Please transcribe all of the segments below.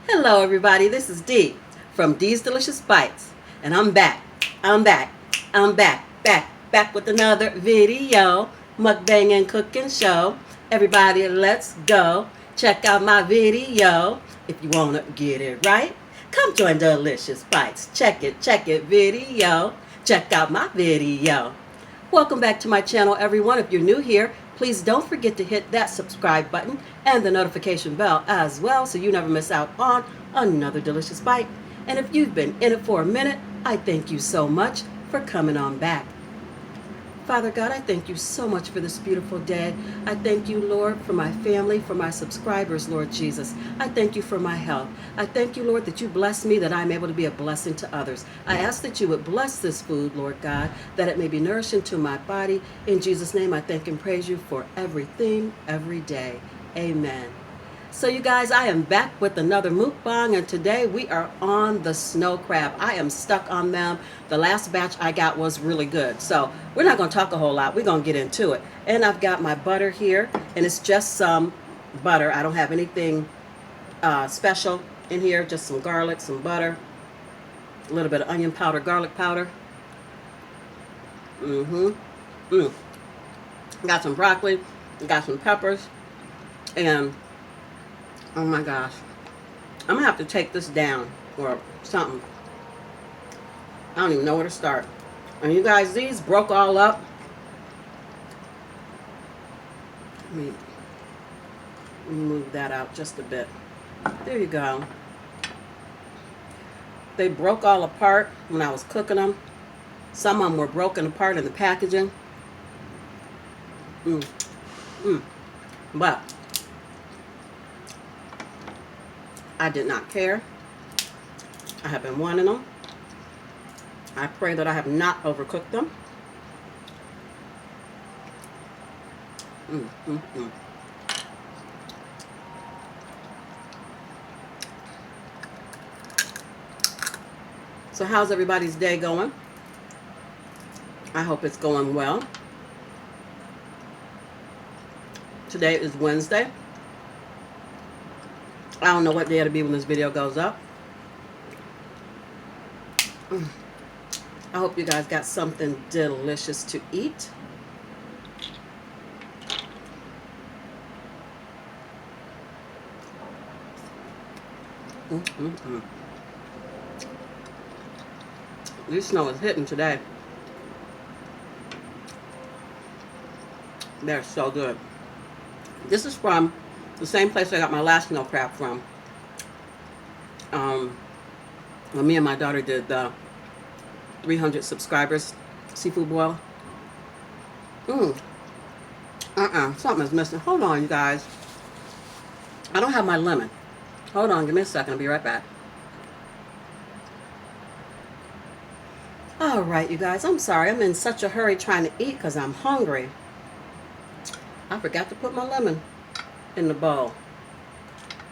Hello, everybody. This is Dee from Dee's Delicious Bites, and I'm back. I'm back. I'm back with another video, mukbang and cooking show. Everybody, let's go. Check out my video if you wanna get it right. Come join Delicious Bites. Check it, video. Check out my video. Welcome back to my channel, everyone. If you're new here, please don't forget to hit that subscribe button and the notification bell as well so you never miss out on another delicious bite. And if you've been in it for a minute, I thank you so much for coming on back. Father God, I thank you so much for this beautiful day. I thank you, Lord, for my family, for my subscribers, Lord Jesus. I thank you for my health. I thank you, Lord, that you bless me, that I'm able to be a blessing to others. I ask that you would bless this food, Lord God, that it may be nourishing to my body. In Jesus' name, I thank and praise you for everything, every day. Amen. So you guys, I am back with another mukbang, and today we are on the snow crab. I am stuck on them. The last batch I got was really good. So we're not going to talk a whole lot. We're going to get into it. And I've got my butter here, and it's just some butter. I don't have anything special in here, just some garlic, some butter, a little bit of onion powder, garlic powder. Got some broccoli, got some peppers, and oh my gosh. I'm going to have to take this down or something. I don't even know where to start. And you guys, these broke all up. Let me move that out just a bit. There you go. They broke all apart when I was cooking them. Some of them were broken apart in the packaging. But I did not care. I have been wanting them. I pray that I have not overcooked them. So how's everybody's day going? I hope it's going well. Today is Wednesday. I don't know what day it'll be when this video goes up. I hope you guys got something delicious to eat. This snow is hitting today. They're so good. This is from the same place I got my last snow crab from. When me and my daughter did the 300 subscribers seafood boil. Something is missing. Hold on, you guys. I don't have my lemon. Hold on, give me a second. I'll be right back. All right, you guys. I'm sorry. I'm in such a hurry trying to eat because I'm hungry. I forgot to put my lemon in the bowl.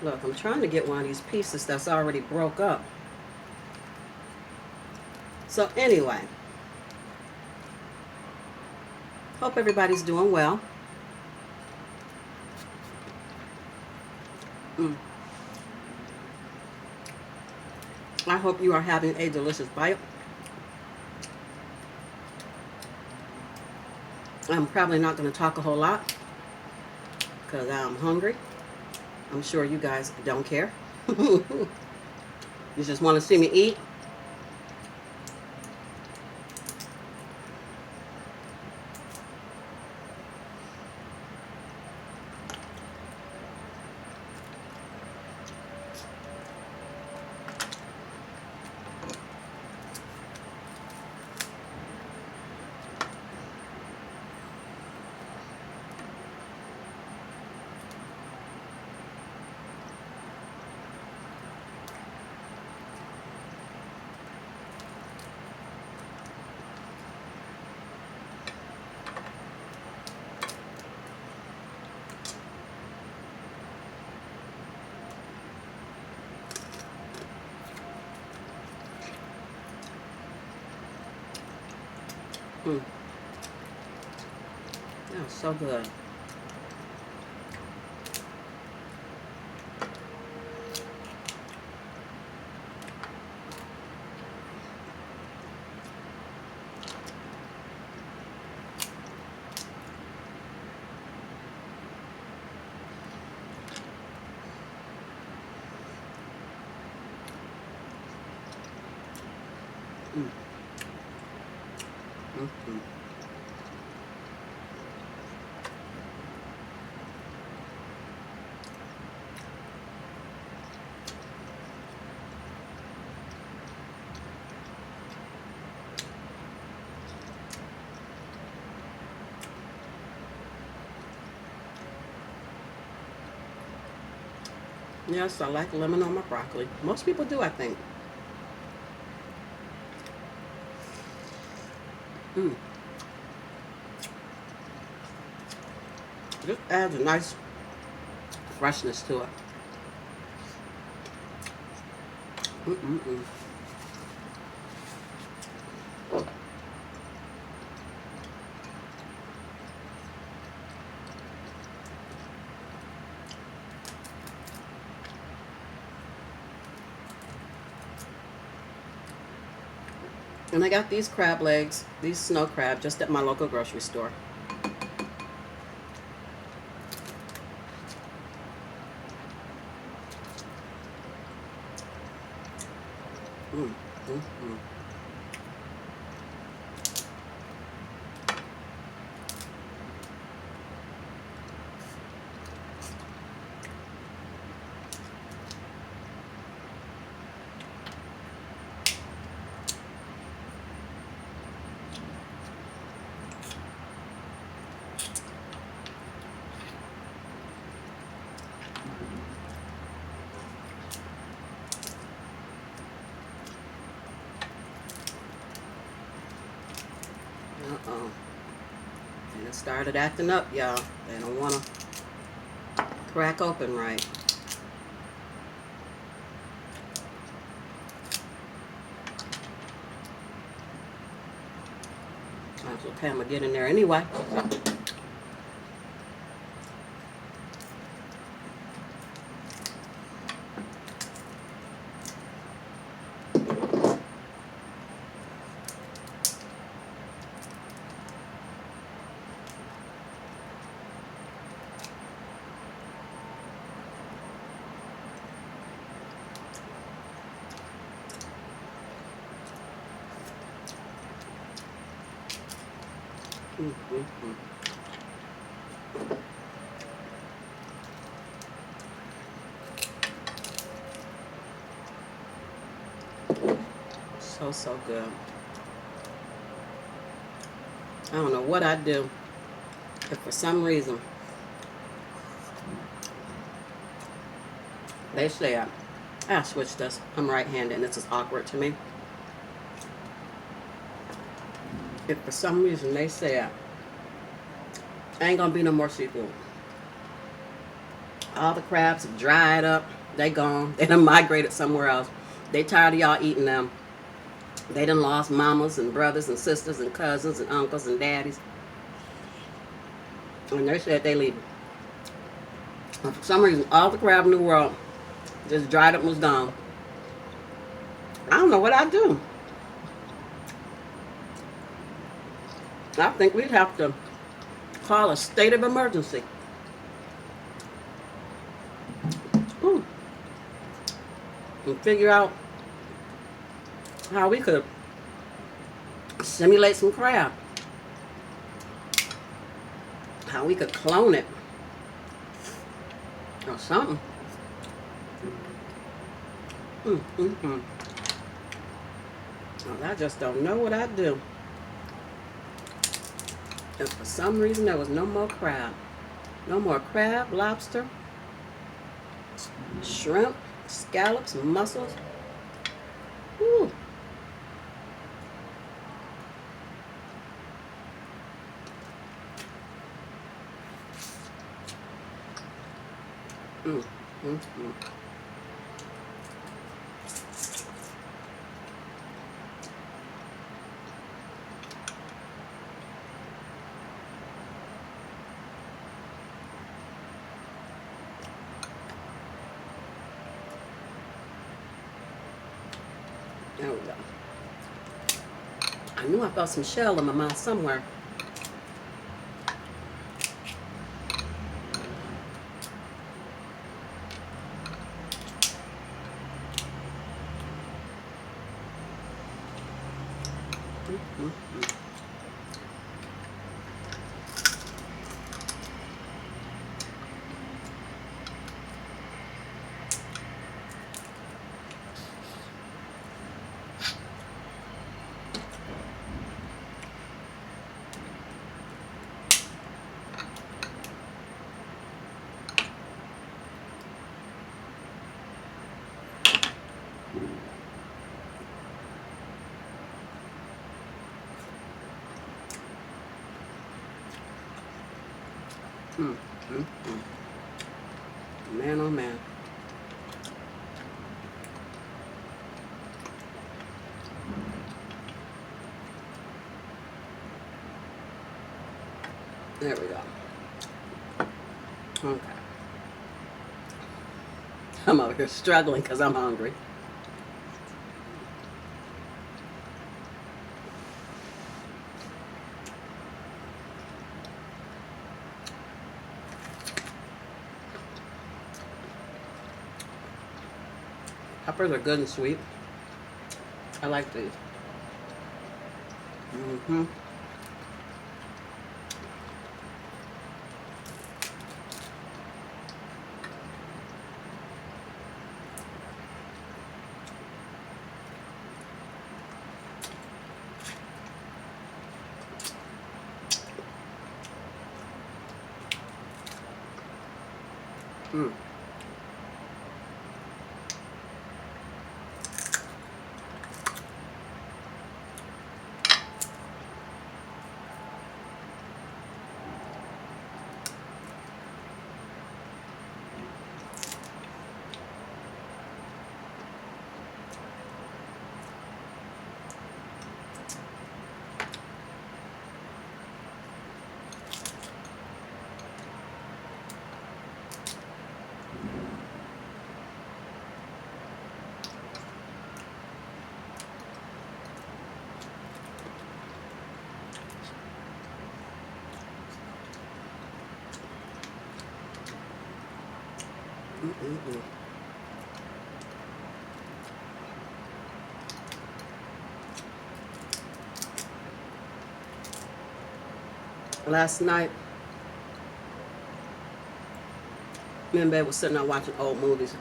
Look, I'm trying to get one of these pieces that's already broke up. So anyway, hope everybody's doing well. I hope you are having a delicious bite. I'm probably not going to talk a whole lot because I'm hungry. I'm sure you guys don't care. You just want to see me eat. That was so good. Mm. Mm-hmm. Yes, I like lemon on my broccoli. Most people do, I think. Mm. Just adds a nice freshness to it. Mm-mm-mm. And I got these crab legs, these snow crab, just at my local grocery store. Mm, mm, mm. Uh-oh. And it started acting up, y'all. They don't want to crack open right. That's okay, I'm going to get in there anyway. Mm-hmm. So, so good. I don't know what I'd do if for some reason they say I switched this. I'm right-handed and this is awkward to me. If for some reason they say ain't gonna be no more seafood. All the crabs have dried up. They gone. They done migrated somewhere else. They tired of y'all eating them. They done lost mamas and brothers and sisters and cousins and uncles and daddies. And they said they leaving. And for some reason, all the crab in the world just dried up and was gone. I don't know what I'd do. I think we'd have to call a state of emergency. Ooh. And figure out how we could simulate some crab. How we could clone it. Or something. Mm. Well, I just don't know what I'd do. If for some reason there was no more crab. No more crab, lobster, shrimp, scallops, mussels. Ooh. Mm. There we go. I knew I felt some shell in my mouth somewhere. Man, oh man. There we go. Okay. I'm over here struggling because I'm hungry. Peppers are good and sweet. I like these. Mm-hmm. Mm. Mm-mm-mm. Last night, me and Babe was sitting there watching old movies.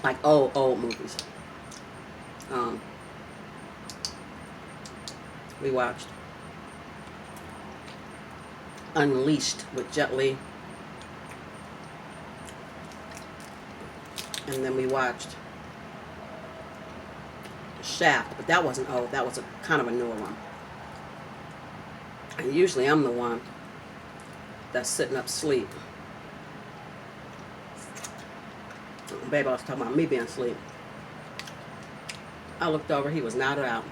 Like old movies. Um, we watched Unleashed with Jet Li. And then we watched Shaft, but that wasn't old. That was a kind of a newer one. And usually I'm the one that's sitting up asleep. Babe, I was talking about me being asleep. I looked over, he was nodded out.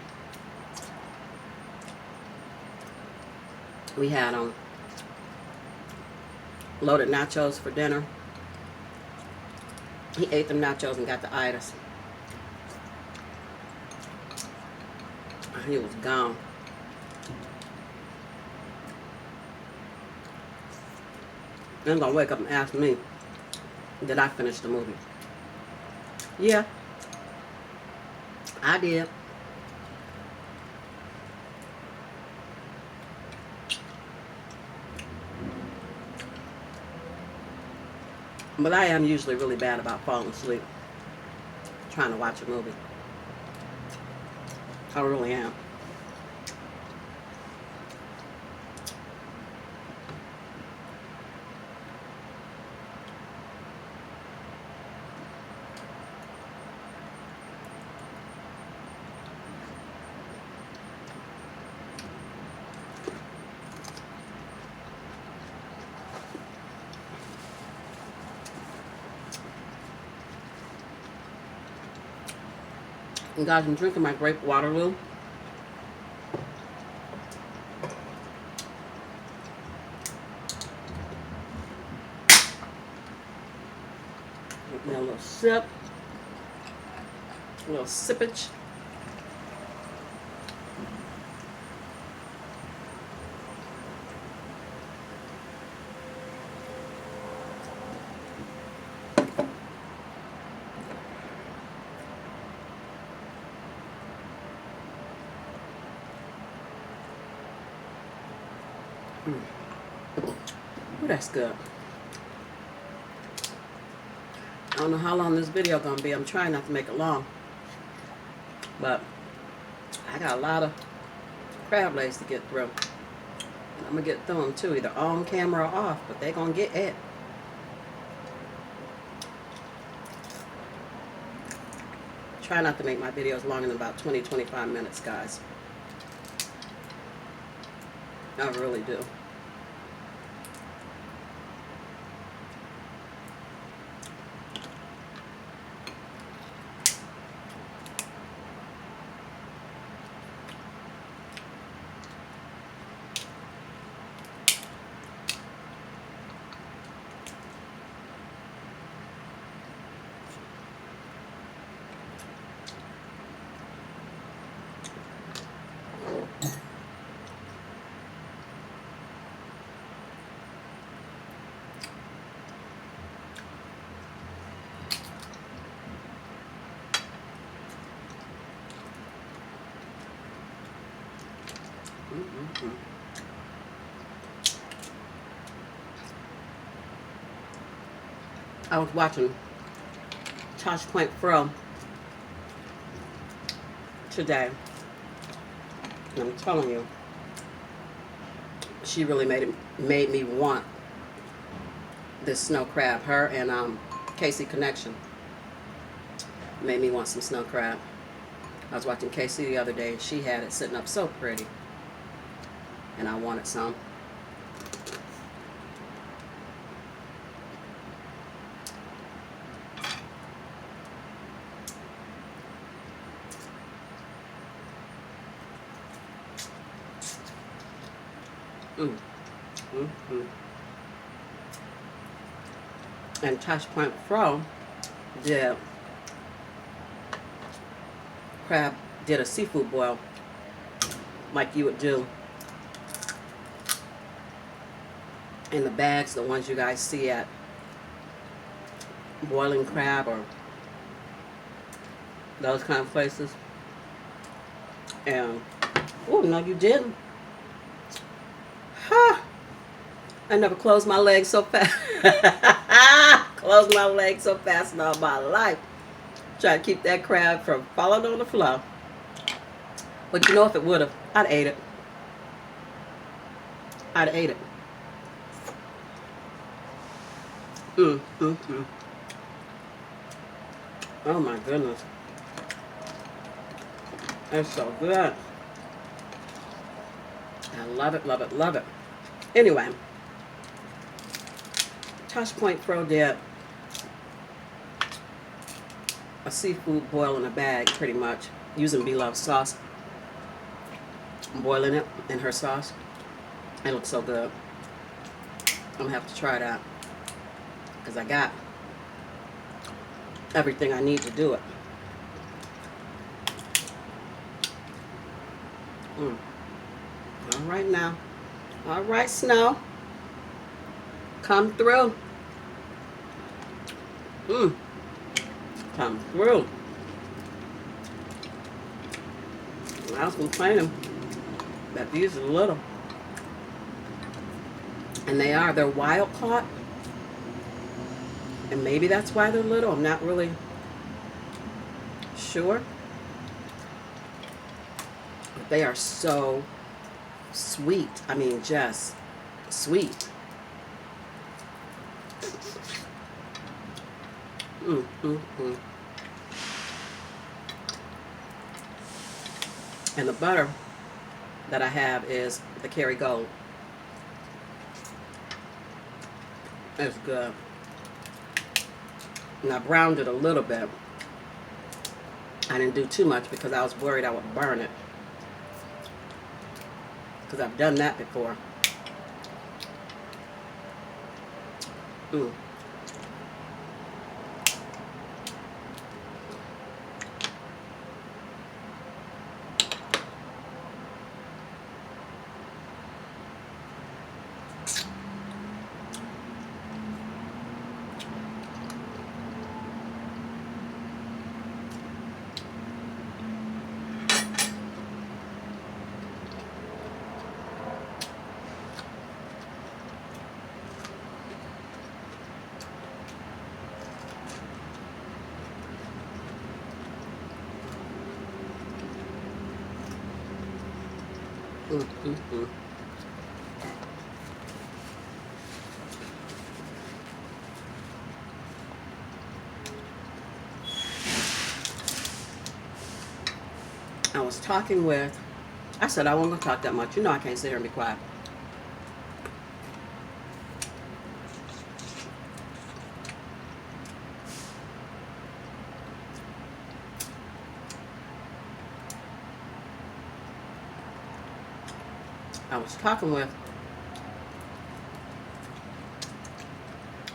We had loaded nachos for dinner. He ate them nachos and got the itis. He was gone. Then gonna wake up and ask me, did I finish the movie? Yeah, I did. But I am usually really bad about falling asleep trying to watch a movie. I really am. And guys, I'm drinking my grape Waterloo. Give me a little sip. A little sippage. Ooh, that's good. I don't know how long this video gonna be. I'm trying not to make it long, but I got a lot of crab legs to get through. And I'm gonna get through them too, either on camera or off, but they're gonna get it. Try not to make my videos longer than about 20-25 minutes, guys. I really do. I was watching Tosh Point Fro today. And I'm telling you, she really made me want this snow crab. Her and Casey Connection made me want some snow crab. I was watching Casey the other day, and she had it sitting up so pretty, and I wanted some. And Tosh Point Fro did a seafood boil like you would do in the bags, the ones you guys see at Boiling Crab or those kind of places. And oh no, you didn't. Ha! I never closed my legs so fast. Closed my legs so fast in all my life. Try to keep that crab from falling on the floor. But you know, if it would have, I'd ate it. I'd ate it. Oh my goodness. It's so good. I love it, love it, love it. Anyway, Tosh Point Fro did a seafood boil in a bag, pretty much, using beloved sauce. Boiling it in her sauce. It looks so good. I'm gonna have to try that because I got everything I need to do it. All right now. All right, Snow. Come through. Come through. I was complaining that these are little. And they're wild caught. And maybe that's why they're little. I'm not really sure. But they are so sweet. I mean, just sweet. And the butter that I have is the Kerrygold. It's good. And I browned it a little bit. I didn't do too much because I was worried I would burn it. Because I've done that before. Mm, mm, mm. I was talking with, I said I wasn't going to talk that much. You know I can't sit here and be quiet. I was talking with,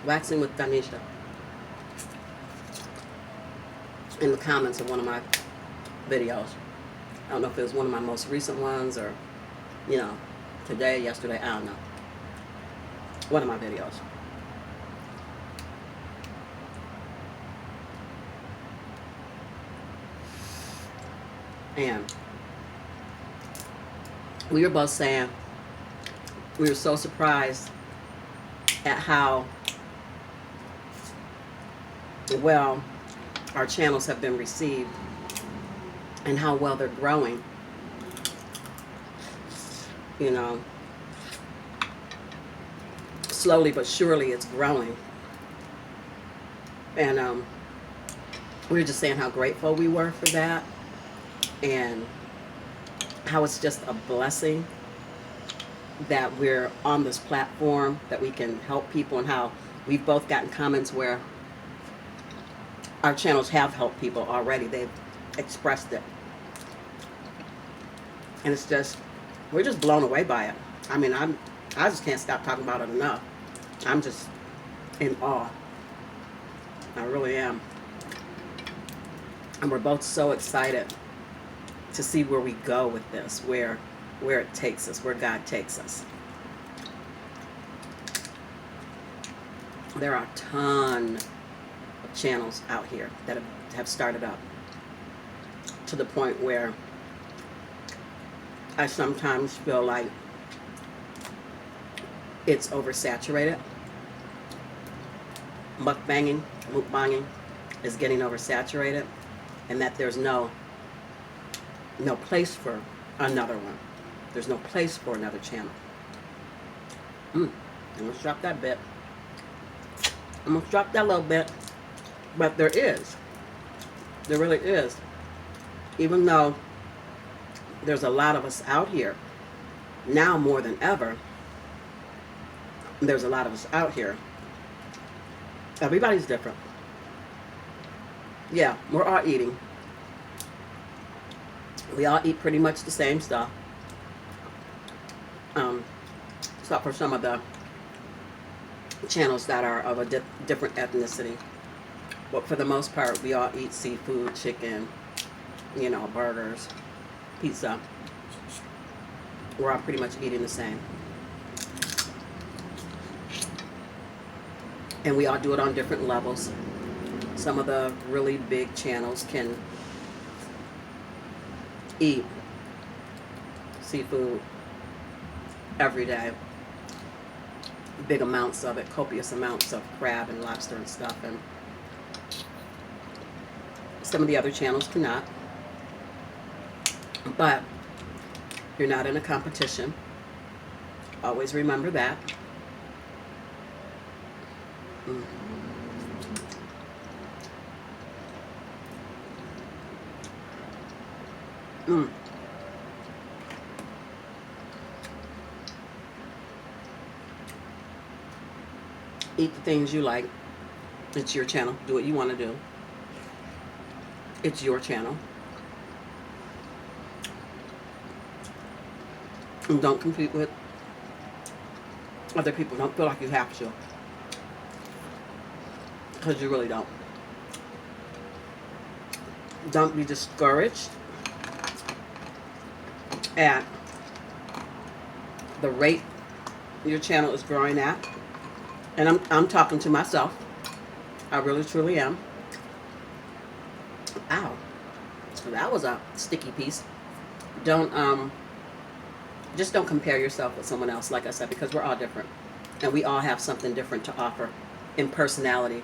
waxing with Danisha in the comments of one of my videos. I don't know if it was one of my most recent ones or, you know, today, yesterday, I don't know. One of my videos. And we were both saying we were so surprised at how well our channels have been received and how well they're growing. You know, slowly but surely it's growing. And we were just saying how grateful we were for that, and how it's just a blessing that we're on this platform, that we can help people, and how we've both gotten comments where our channels have helped people already. They've expressed it. And it's just, we're just blown away by it. I mean, I just can't stop talking about it enough. I'm just in awe. I really am. And we're both so excited to see where we go with this, where it takes us, where God takes us. There are a ton of channels out here that have started up, to the point where I sometimes feel like it's oversaturated. Mukbanging is getting oversaturated, and that there's no place for another one. There's no place for another channel. I'm gonna drop that bit. I'm gonna drop that little bit. But there is. There really is. Even though there's a lot of us out here, now more than ever, there's a lot of us out here. Everybody's different. Yeah, we're all eating. We all eat pretty much the same stuff. Except for some of the channels that are of a different ethnicity. But for the most part, we all eat seafood, chicken, you know, burgers, pizza. We're all pretty much eating the same. And we all do it on different levels. Some of the really big channels can eat seafood every day. Big amounts of it, copious amounts of crab and lobster and stuff. And some of the other channels cannot. But you're not in a competition. Always remember that. Eat the things you like. It's your channel. Do what you want to do. It's your channel. And don't compete with other people. Don't feel like you have to, because you really don't. Don't be discouraged at the rate your channel is growing at. And I'm talking to myself. I really truly am. Ow. That was a sticky piece. Just don't compare yourself with someone else, like I said, because we're all different. And we all have something different to offer in personality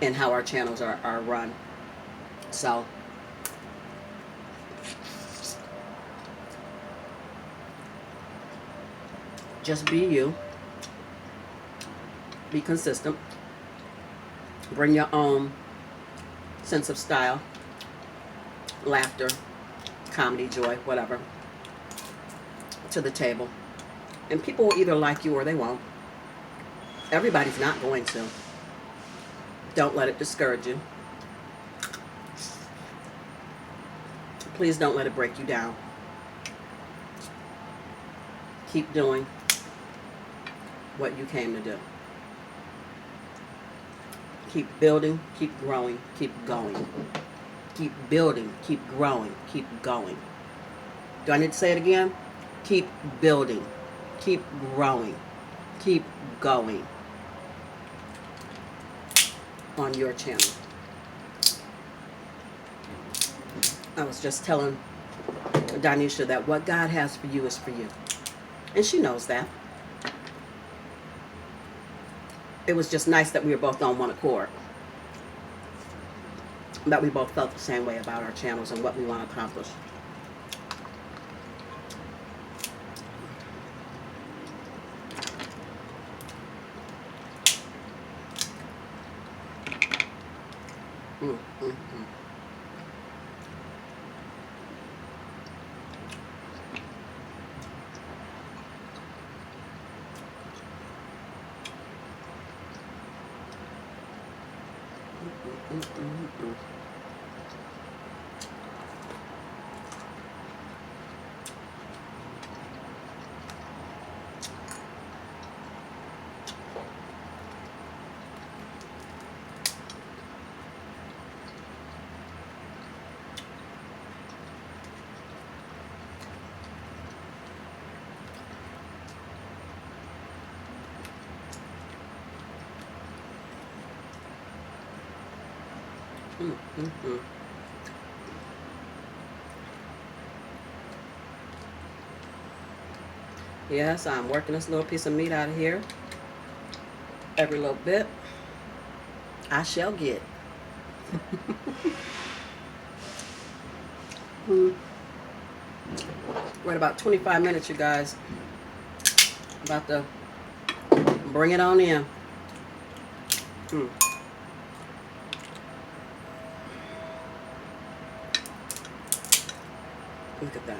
and how our channels are run. So Just be you. Be consistent. Bring your own sense of style, laughter, comedy, joy, whatever, to the table. And people will either like you or they won't. Everybody's not going to. Don't let it discourage you. Please don't let it break you down. Keep doing what you came to do. Keep building, keep growing, keep going. Keep building, keep growing, keep going. Do I need to say it again? Keep building, keep growing, keep going on your channel. I was just telling Danisha that what God has for you is for you. And she knows that. It was just nice that we were both on one accord. That we both felt the same way about our channels and what we want to accomplish. Yes, I'm working this little piece of meat out of here. Every little bit I shall get. We're at about 25 minutes, you guys. About to bring it on in. Look at that.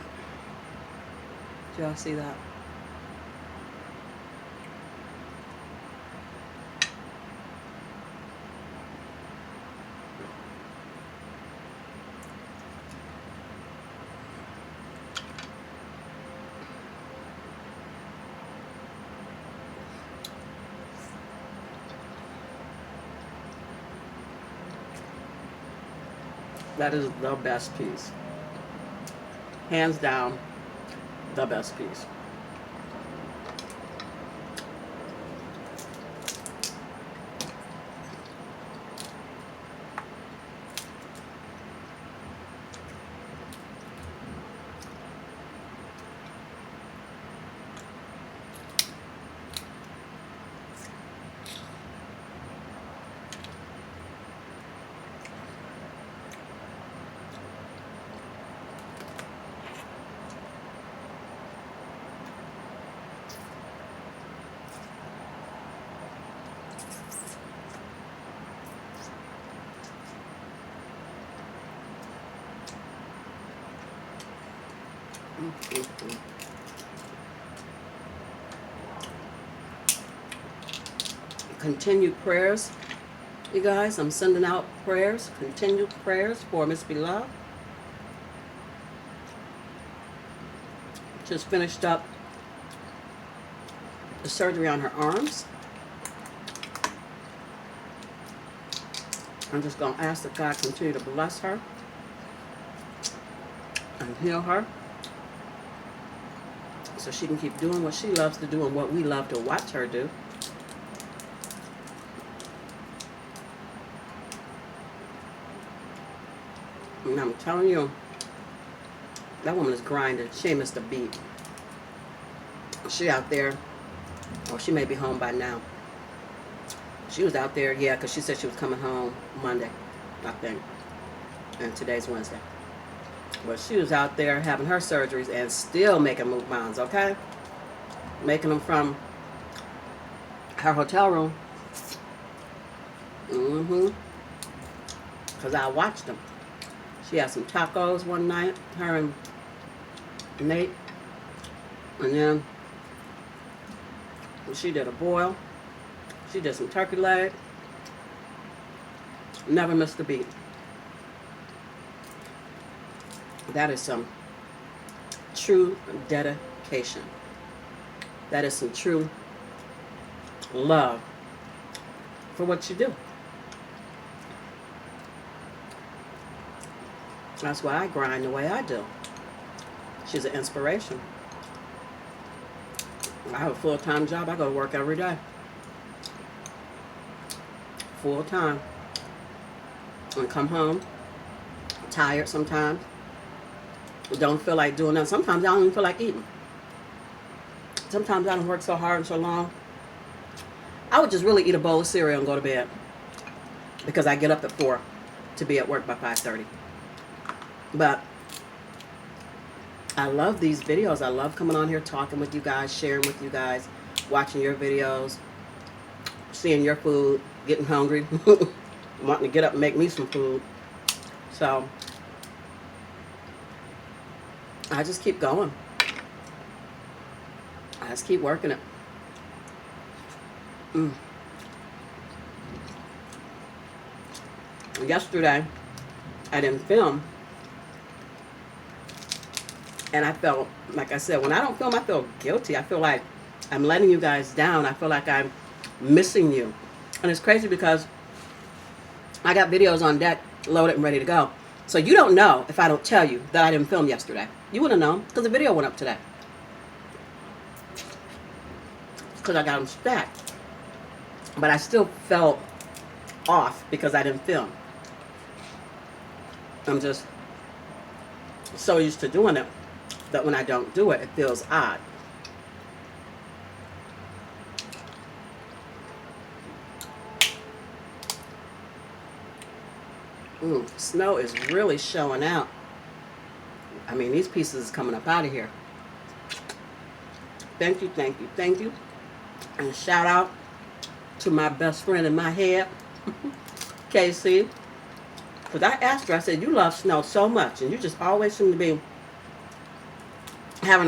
Did y'all see that? That is the best piece. Hands down, the best piece. Continued prayers, you guys. I'm sending out prayers, continued prayers for Miss Beloved. Just finished up the surgery on her arms. I'm just going to ask that God continue to bless her and heal her so she can keep doing what she loves to do and what we love to watch her do. And I'm telling you, that woman is grinding. She ain't missed a beat. She out there. Oh, she may be home by now. She was out there, yeah, because she said she was coming home Monday, I think. And today's Wednesday. But she was out there having her surgeries and still making mukbangs, okay? making them from her hotel room. Because I watched them. She had some tacos one night, her and Nate. And then she did a boil. She did some turkey leg. Never missed a beat. That is some true dedication. That is some true love for what you do. That's why I grind the way I do. She's an inspiration. I have a full-time job. I go to work every day. Full-time. And come home tired sometimes. Don't feel like doing nothing. Sometimes I don't even feel like eating. Sometimes I don't work so hard and so long. I would just really eat a bowl of cereal and go to bed. Because I get up at 4 to be at work by 5:30. But I love these videos. I love coming on here, talking with you guys, sharing with you guys, watching your videos, seeing your food, getting hungry, wanting to get up and make me some food. So I just keep going. I just keep working it. Yesterday, I didn't film. And I felt, like I said, when I don't film, I feel guilty. I feel like I'm letting you guys down. I feel like I'm missing you. And it's crazy because I got videos on deck, loaded and ready to go. So you don't know if I don't tell you that I didn't film yesterday. You wouldn't know because the video went up today. Because I got them stacked. But I still felt off because I didn't film. I'm just so used to doing it that when I don't do it, it feels odd. Snow is really showing out. I mean, these pieces are coming up out of here. Thank you, thank you, thank you. And shout out to my best friend in my head, Casey. Because I asked her, I said, you love snow so much, and you just always seem to be having a